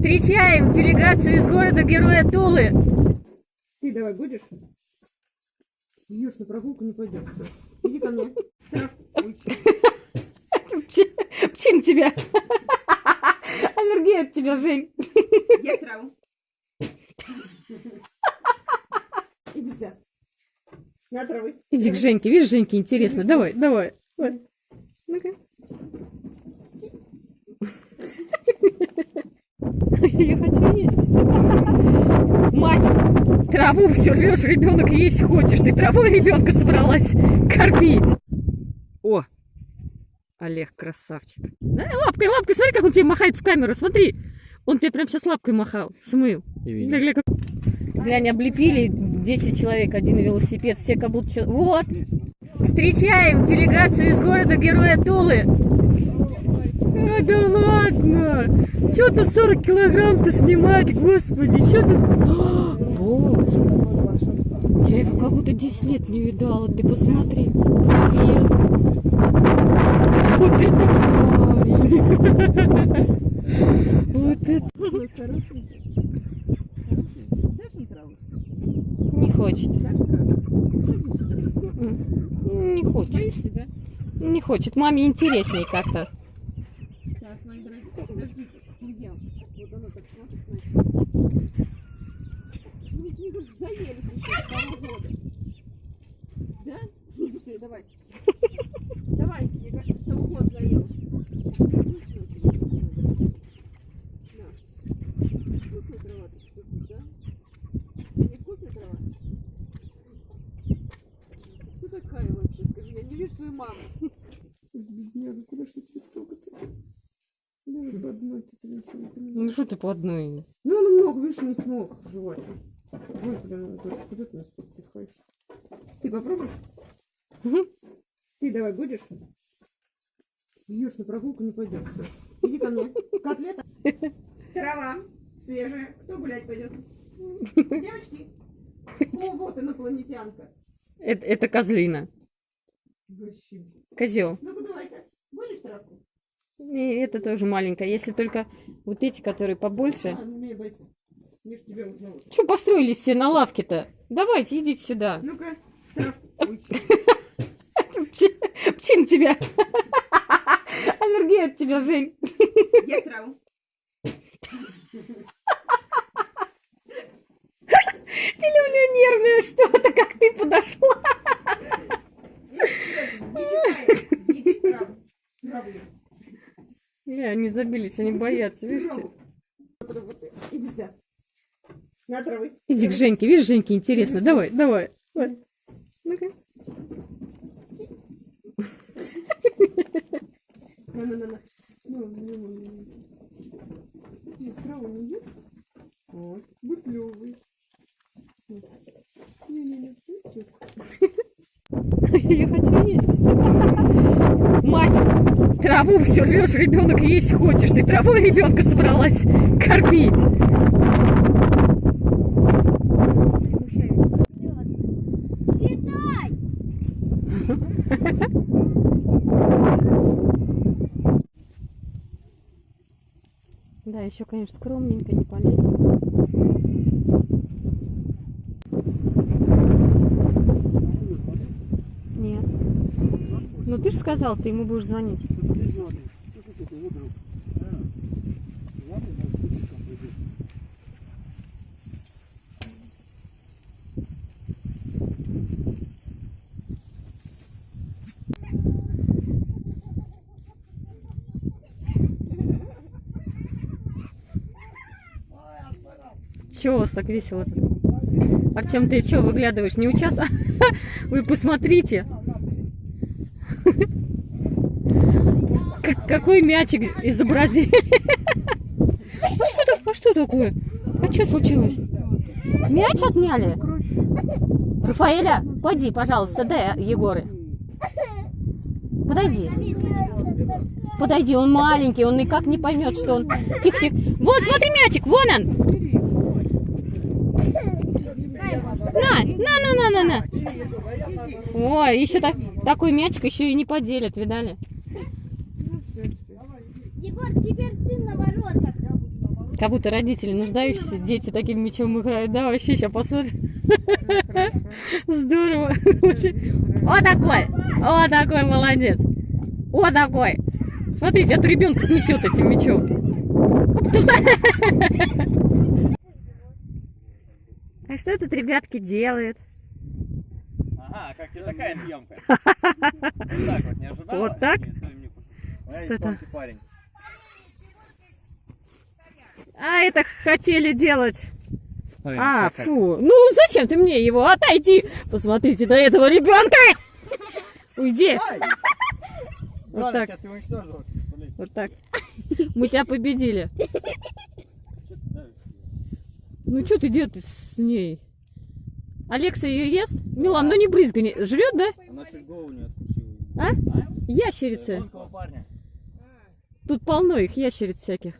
Встречаем делегацию из города Героя Тулы. Ты давай будешь? Ешь, на прогулку не пойдешь. Иди ко мне. Пчин тебя. Аллергия от тебя, Жень. Ешь траву. Иди сюда. На травы. Иди к Женьке. Видишь, Женьке интересно. Давай, давай. Вот. Ну-ка. Я хочу есть. Мать, траву все рвешь, ребенок есть хочешь. Ты травой ребенка собралась кормить. О, Олег красавчик. Да, лапкой, лапкой, смотри, как он тебе махает в камеру, смотри. Он тебе прям сейчас лапкой махал, смыл. Глянь, облепили 10 человек, один велосипед, все как будто... Вот, встречаем делегацию из города Героя Тулы. А, да ладно! Чё тут 40 килограмм-то снимать, господи, чё тут... О, боже! Я его как будто 10 лет не видала, ты посмотри. Привет! Вот это парень! Вот это... Не хочет. Не хочет. Боишься, да? Не хочет. Маме интересней как-то. Сейчас, мои дорогие, подождите. Где? Вот оно так смотрит на это. Мне кажется, заелись еще с того года. Да? Ну, быстрее, давай. Давай, мне кажется, с того года заелась. Вкусная трава, ты что тут, да? Не вкусная трава? Кто такая вообще? Скажи, я не вижу свою маму. Бедняга, куда ж тебе столько-то? Давай по одной, ты ничего не понимаешь. Ну что ты по одной? Ну, он много, видишь, не смог жевать. Ой, блин, куда ты нас тут пихаешь? Ты попробуешь? Ты давай будешь? Ешь, на прогулку не пойдешь. Иди ко мне. Котлета. Трава свежая. Кто гулять пойдет? Девочки? О, вот инопланетянка. Это козлина. Вообще. Козел. Ну-ка, давай-ка. Будешь травку? И это тоже маленькая. Если только вот эти, которые побольше. А, не умею бойцы. Я ж тебя узнала. Че построились все на лавке-то? Давайте, идите сюда. Ну-ка, травку. Пчин тебя. Аллергия от тебя, Жень. Ешь траву. Или у нее нервное что-то, как ты подошла. Иди траву. Траву. Они забились, они боятся, видишь? Иди сюда. На травы. Иди к Женьке, видишь, Женьке интересно. Давай, давай. Вот. Ну-ка. На. Нет, траву не ест. Вот, выплевывай. Не-не-не, Я хочу есть. Мать, траву все рвешь, ребенок есть хочешь. Ты травой ребенка собралась кормить. Считай! Да, еще, конечно, скромненько, не по-летнему. Нет. Ну ты же сказал, ты ему будешь звонить. Чего у вас так весело-то? Артем, ты что выглядываешь? Не участвуешь? Вы посмотрите. Какой мячик изобразили. А что такое? А что случилось? Мяч отняли? Рафаэля, пойди, пожалуйста, дай Егоры. Подойди. Подойди, он маленький, он никак не поймет, что он... Тихо, тихо. Вот, смотри, мячик, вон он. На. Ой, еще такой мячик еще и не поделят, видали? Егор, теперь ты на воротах. Как будто родители нуждающиеся, дети таким мячом играют. Да, вообще, сейчас посмотрим. Здорово. Вот такой. Вот такой молодец. Вот такой. Смотрите, от ребенка снесет этим мячом. А что тут ребятки делают? Ага, как тебе такая съемка? Вот так вот, не ожидала? Вот так? Что это? Парень. А это хотели делать. Смотри, А, как. фу. Ну зачем ты мне его? Отойди. Посмотрите на этого ребенка. Уйди. Вот Ладно, так. сейчас его уничтожу. Вот так. Мы тебя победили. Ну что ты делаешь с ней? Алекса ее ест? Милан, ну не брызгай. Жрет, да? Она чуть голову не откусила. А? Ящерицы. Тонкого парня. Тут полно их, ящериц всяких.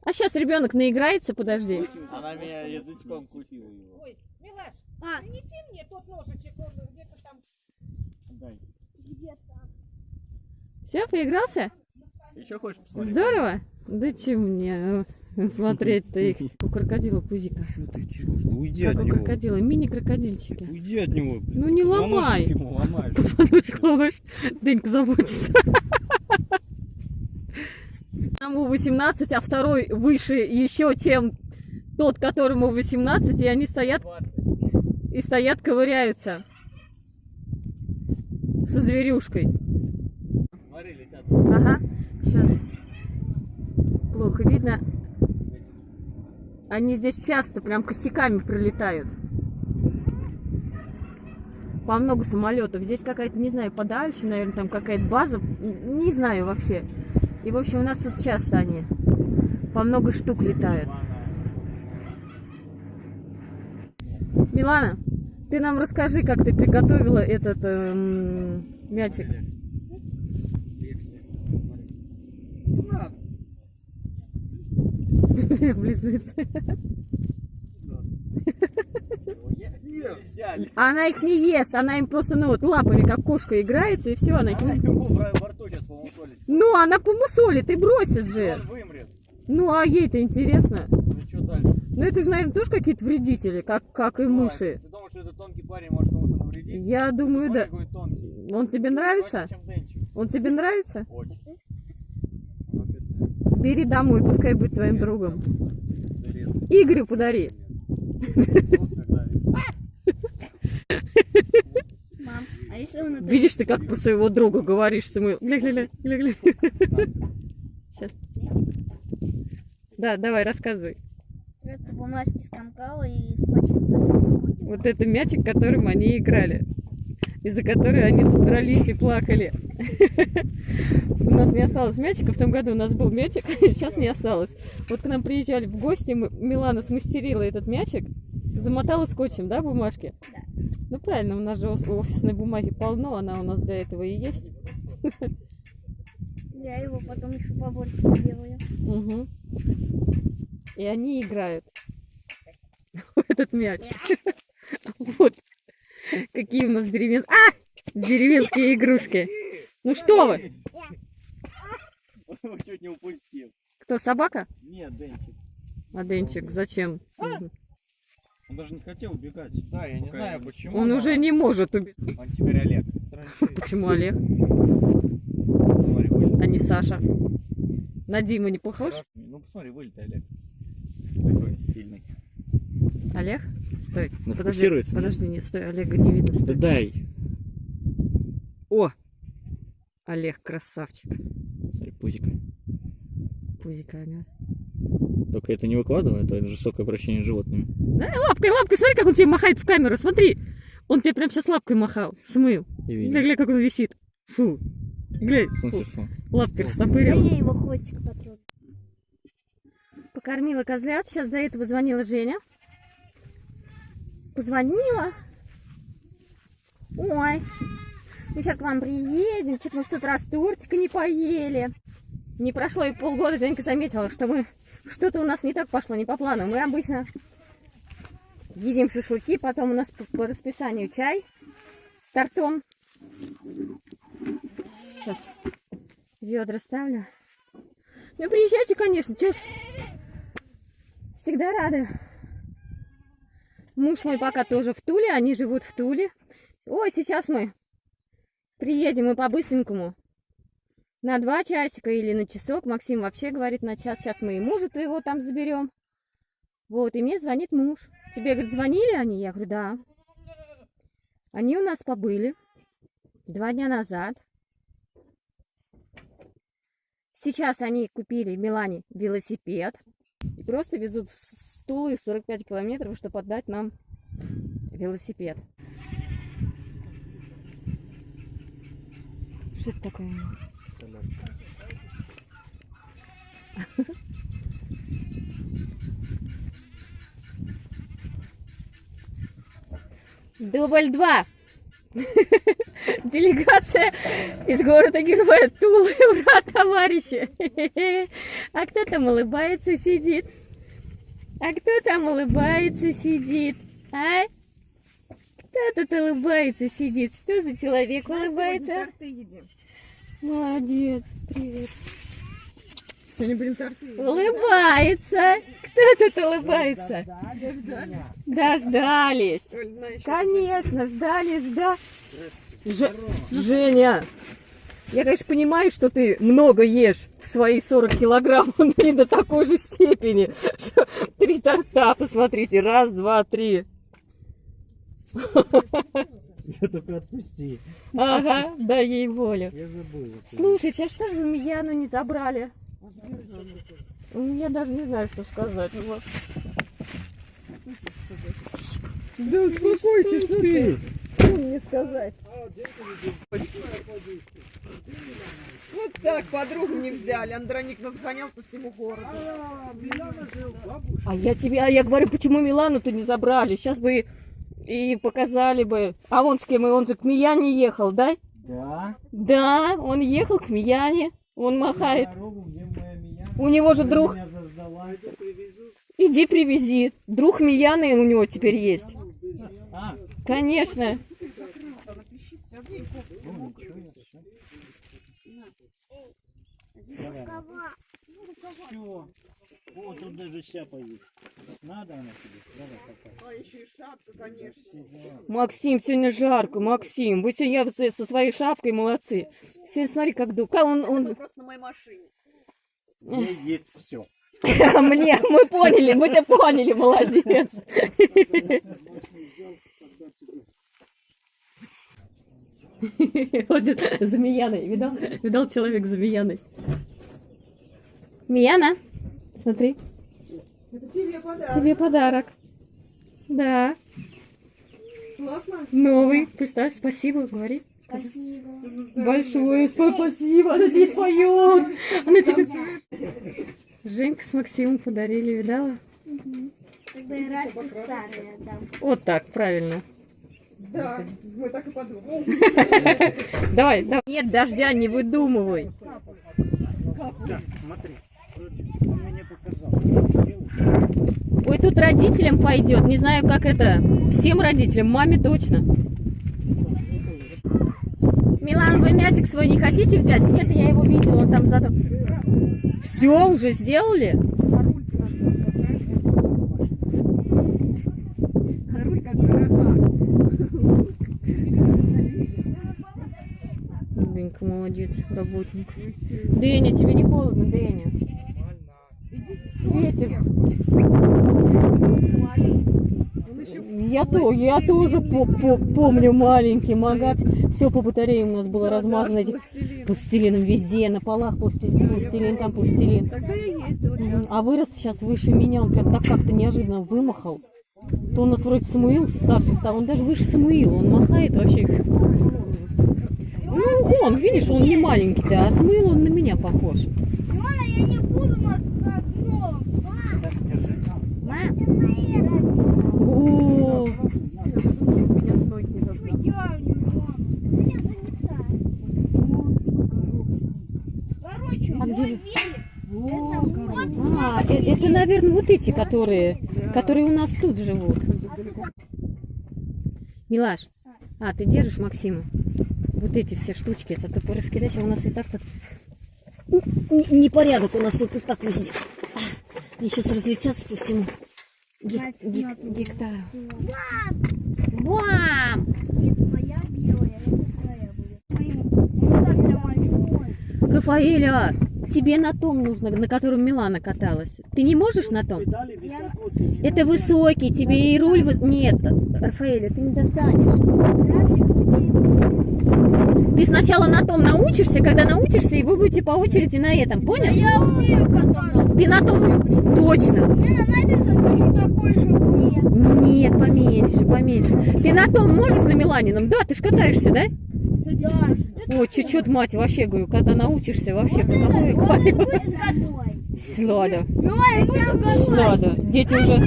А сейчас ребенок наиграется, подожди. Она меня язычком кусила его. Ой, Милаш, принеси мне тот ножичек, он где-то там. Дай. Где-то. Все, поигрался? Еще хочешь посмотреть? Здорово? Да чем мне смотреть-то их? У крокодила пузика. Что ты делаешь? Да уйди Как от у него. крокодила, мини-крокодильчики. Уйди от него. Ну не ломай. Ему ломаешь. Позвоночник ломаешь. Денька заботится. Одному 18, а второй выше еще, чем тот, которому 18, и они стоят 20. и стоят, ковыряются со зверюшкой. Смотри, летят. Ага, сейчас. Плохо видно. Они здесь часто прям косяками прилетают. По много самолетов. Здесь какая-то, не знаю, подальше, наверное, там какая-то база. Не знаю вообще. И, в общем, у нас тут часто они по много штук летают. Милана, ты нам расскажи, как ты приготовила этот мячик. Облизывается. Она их не ест, она им просто, ну вот, лапами, как кошка, играется, и все, она их не... Ему во рту сейчас помусолить. Ну, она помусолит и бросит же. Он вымрет. Ну, а ей-то интересно. Ну что дальше? Ну, это же, наверное, тоже какие-то вредители, как и мыши. Ты думаешь, что этот тонкий парень может кому-то навредить? Я думаю, Смотри, да. какой тонкий. Он тебе нравится? Тоньше, чем Денчик. Он тебе нравится? Очень. Он вообще-то Бери домой, пускай будет твоим другом. залез. Игорю подари. Мам, а если он это... Видишь, ты как по своего друга говоришь, Самуил. Гля-гля-гля, гля-гля. Сейчас. Да, давай, рассказывай. Это бумажки скомкала и скотчем зашил. Вот это мячик, которым они играли. Из-за которой они тут дрались и плакали. У нас не осталось мячика. В том году у нас был мячик, сейчас не осталось. Вот к нам приезжали в гости, Милана смастерила этот мячик, замотала скотчем, да, бумажки? Да. Ну правильно, у нас же офисной бумаги полно, она у нас для этого и есть. Я его потом еще побольше сделаю. Угу. И они играют в этот мячик. Вот. Какие у нас деревенские игрушки. Ну что вы? Он его чуть не упустил. Кто, собака? Нет, Денчик. А Денчик зачем? Он даже не хотел убегать. Да, я не знаю почему. Он но уже не может убить. Он теперь Олег. Почему Олег, Посмотри, вылет. а не Саша? На Диму не похож? Ну посмотри, вылет Олег. Такой стильный. Олег? Стой. Ну, Подожди, фокусируется, подожди, не стой, Олега не видно. Стой. дай. О! Олег красавчик. Смотри, пузика. Пузика, ага. Только это не выкладывай, это жестокое обращение с животными. Да, лапкой, смотри, как он тебе махает в камеру, смотри. Он тебе прям сейчас лапкой махал, смыл. Я видел. Гля, как он висит. Фу. Глянь, В смысле, фу. фу. Лапкой Да растопырил. я его хвостик потру. Покормила козлят, сейчас до этого звонила Женя. Позвонила. Ой, мы сейчас к вам приедем, что-то мы в тот раз тортика не поели. Не прошло и полгода, Женька заметила, что что-то у нас не так пошло, не по плану. Мы обычно едим шашлыки, потом у нас по расписанию чай с тортом. Сейчас ведра ставлю. Ну, приезжайте, конечно. Чё ж. Всегда рада. Муж мой пока тоже в Туле, они живут в Туле. Ой, сейчас мы приедем и по-быстренькому. На 2 часика или на часок. Максим вообще говорит на час. Сейчас мы и мужа твоего там заберем. Вот, и мне звонит муж. Тебе, говорит, звонили они? Я говорю, да. Они у нас побыли 2 дня назад. Сейчас они купили в Милане велосипед. И просто везут с Тулы 45 километров, чтобы отдать нам велосипед. Что это такое? Дубль 2. Делегация из города Героя Тулы. Ура, товарищи! А кто там улыбается, сидит? А кто там улыбается, сидит? А? Кто тут улыбается, сидит? Что за человек улыбается? Торты едим. Молодец, привет. Сегодня будем торты едим. Улыбается. Кто тут улыбается? Дождались. Конечно, ждали. Женя, я, конечно, понимаю, что ты много ешь в свои 40 килограмм, но не до такой же степени, что 3 торта, посмотрите, 1, 2, 3. Я только отпусти. Ага, дай ей волю. Я забыл. Слушайте, а что же вы Мияну не забрали? Я даже не знаю, что сказать. Вот. Да успокойся, что ты? Что мне сказать? Вот так подругу не взяли. Андроник нас гонял по всему городу. Я говорю, почему Милану-то не забрали? Сейчас бы и показали бы. А он с кем? Он же к Мияне ехал, да? Да. Да, он ехал к Мияне. Он махает. Дорогу, где моя Мияна? У него же друг... Меня заждала. Иди привези. Друг Мияны у него теперь есть. А, Конечно. ну ничего, я всё. Давай. Всё. О, тут даже щапа есть. Надо она тебе? Давай, пока. А еще и шапка, конечно. Максим, сегодня жарко, Максим. Вы сегодня со своей шапкой молодцы. Сегодня смотри, как дух. Он просто на моей машине. Мне есть все. Мне, мы поняли, мы тебя поняли, молодец. Ходит за Мияной. Видал человек за Мияной. Мияна, смотри, Это тебе подарок. тебе подарок. Да, Классно. новый. Представь, спасибо, говори. Спасибо. Большое спасибо, она тебе споет. Она тебе... Женька с Максимом подарили, видала? Когда я рад, старые отдам. Вот так, правильно. Да, мы так и подумали. Давай. Нет дождя, не выдумывай. Да, смотри. Он мне показал. Ой, тут родителям пойдет. Не знаю, как это. Всем родителям, маме точно. Милан, вы мячик свой не хотите взять? Где-то я его видела, он там задом. Все, уже сделали? А руль как дорога. Дэнька, молодец, работник. Дэня, тебе не холодно, Дэня? Ветер. Я тоже помню маленький Магат. Все по батарее у нас было размазано этим пластилином везде, на полах пластилин, там пластилин. Тогда я ездила. А вырос сейчас выше меня, он прям так как-то неожиданно вымахал. То у нас вроде Самуил старший стал, он даже выше Самуила, он махает вообще. Ну, он, видишь, он не маленький-то, а Самуил, он на меня похож. Мама, я не буду на дно. Так, держи. О, Меня ноги не должна. Я не могу. Меня занята. Короче, А мой где вы? велик. это, наверное, вот эти, которые у нас тут живут. Милаш, ты держишь Максима? Вот эти все штучки, это ты пораскидай, а у нас и так тут Непорядок у нас тут и так везде. Они сейчас разлетятся по всему гектару. Вам! Моя белая, это твоя будет. Ну так нормально. Рафаэля, тебе на том нужно, на котором Милана каталась. Ты не можешь на том? Педали высоко, ты не Это высокий, тебе и руль... Нет, Рафаэля, ты не достанешь. Ты сначала на том научишься, когда научишься, и вы будете по очереди на этом, понял? Я умею кататься. Ты на том... Точно. Я на этой такой же был. Нет, поменьше. Ты на том можешь на Миланином? Да, ты ж катаешься, да? Да. Ой, чуть-чуть, мать, вообще, говорю, когда научишься, вообще, какой Слада. Слада. Дети уже...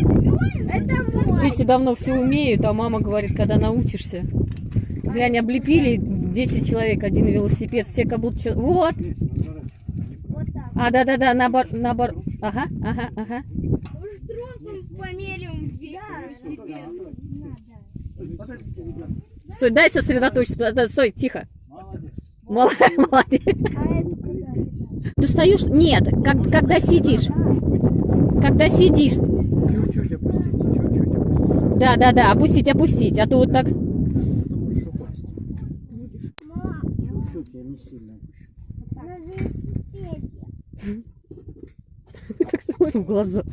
Это мой. Дети давно все умеют, а мама говорит, когда научишься. Глянь, облепили 10 человек, один велосипед, все как будто... Вот. Вот так. А, да, набор. Ага. Мы с тросом померим велосипед. Подождите, ребят. Стой, дай сосредоточиться. Стой, тихо. молодец. Молодец. А эту куда? Достаешь? Нет, когда сидишь. Когда сидишь. Чуть-чуть опустить, чуть-чуть опустить. Да, опустить, а то вот так. Ты можешь упасть. Чуть-чуть, я не сильно опущу. На велосипеде. Так смотрим в глаза.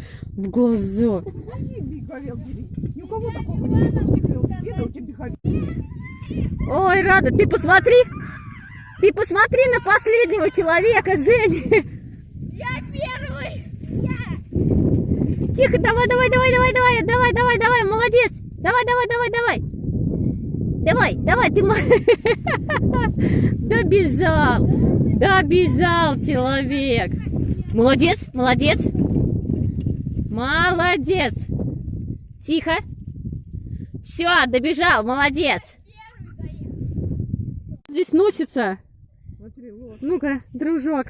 Иди, беговел бери. Ни у кого такого нет. Велосипеда, у тебя беговел. Ой, Рада, ты посмотри на последнего человека, Жень. Я первый. Тихо, давай, молодец. Давай, ты добежал человек. Молодец. Тихо. Все, добежал, молодец. Здесь носится. Смотри, вот. Ну-ка, дружок.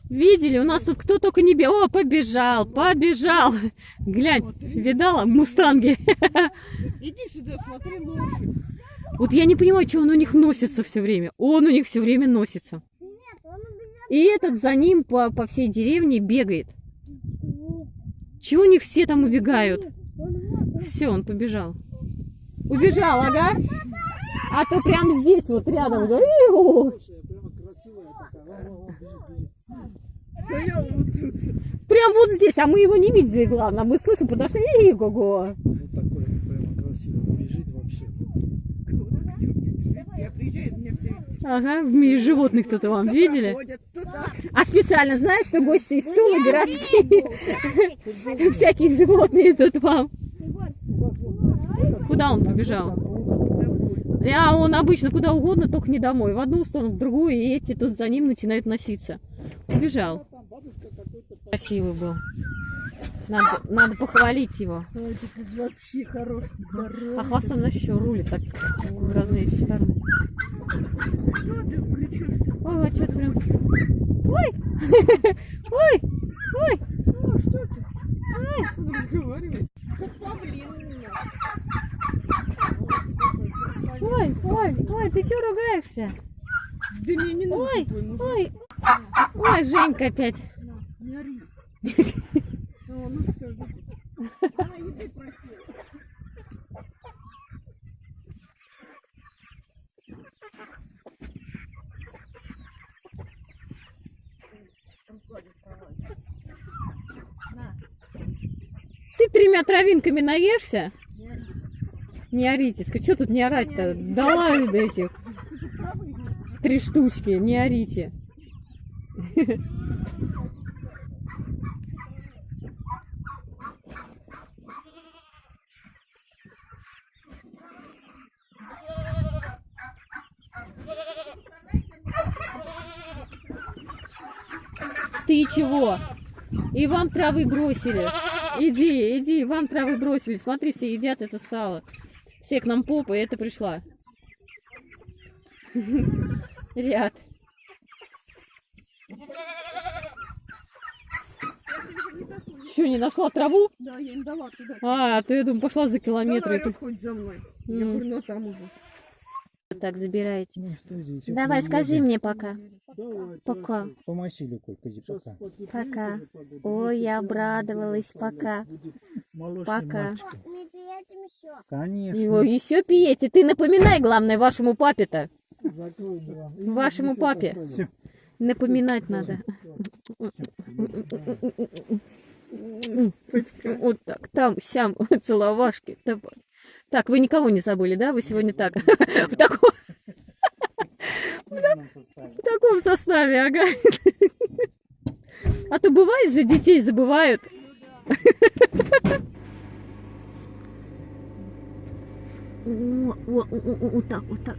Видели? У нас тут кто только не бегал. О, побежал. Глянь, видала? Мустанги. Иди сюда, смотри, лошадь. Вот я не понимаю, что он у них носится все время. Он у них все время носится. Нет, он убежал. И этот за ним по всей деревне бегает. Чего у них все там убегают? Все, он побежал. Убежал, ага. А то прям здесь, вот рядом. Прямо красивая такая. Бежит. Стоял вот тут. Прям вот здесь, а мы его не видели, главное. Мы слышим, подошли, ого-го. Вот такой прямо красивый. Бежит вообще. Я приезжаю, меня все видят. Ага, в мире животных кто-то вам видели? Ходят туда. А специально знаешь, что гости из Тулы городские, всякие животные тут вам. Куда он побежал? А он обычно куда угодно, только не домой. В одну сторону, в другую, и эти тут за ним начинают носиться. Убежал. Красивый был. Надо похвалить его. Ой, ты вообще хороший, здоровый. А хвостом нас еще рулит так в разные эти стороны. Что ты включишь-то? Ой, а что ты прям... Ой! Ой! О, что ты? Он разговаривает. Как павлин у меня. Ой, ты чего ругаешься? Да мне не нужен твой мужик. Ой, Женька опять. На, не ори. Ну все, жди. Она еды просила. Ты 3 травинками наешься? Не орите. Что тут не орать-то? Дала до этих 3 штучки. Не орите. Ты чего? И вам травы бросили. Иди, вам травы бросили. Смотри, все едят это сало. Все к нам попа, и это пришла. Ряд. Что, не нашла траву? Да, я им дала туда. А, то я думаю, пошла за километр. Давай, хоть за мной. Я говорю, ну там уже. Так, забирайте. Ну, что здесь? Давай, Вот скажи много. мне пока. Пока. Помаши рукой, скажи пока. Пока. Ой, я обрадовалась. Пока. Пока. Мы приедем еще. Конечно. Ой, еще пьете. Ты напоминай, главное, вашему папе-то. Закрой глаза. Вашему папе. Всё. Напоминать надо. Вот так, там, сям, целовашки. Давай. Так, вы никого не забыли, да? Вы сегодня так, в таком В трудном составе. составе, ага. А то бывает же, детей забывают. Вот так, вот так.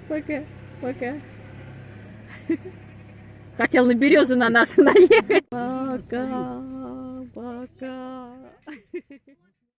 Пока. Пока. Хотел на березу на нашу наехать. Пока.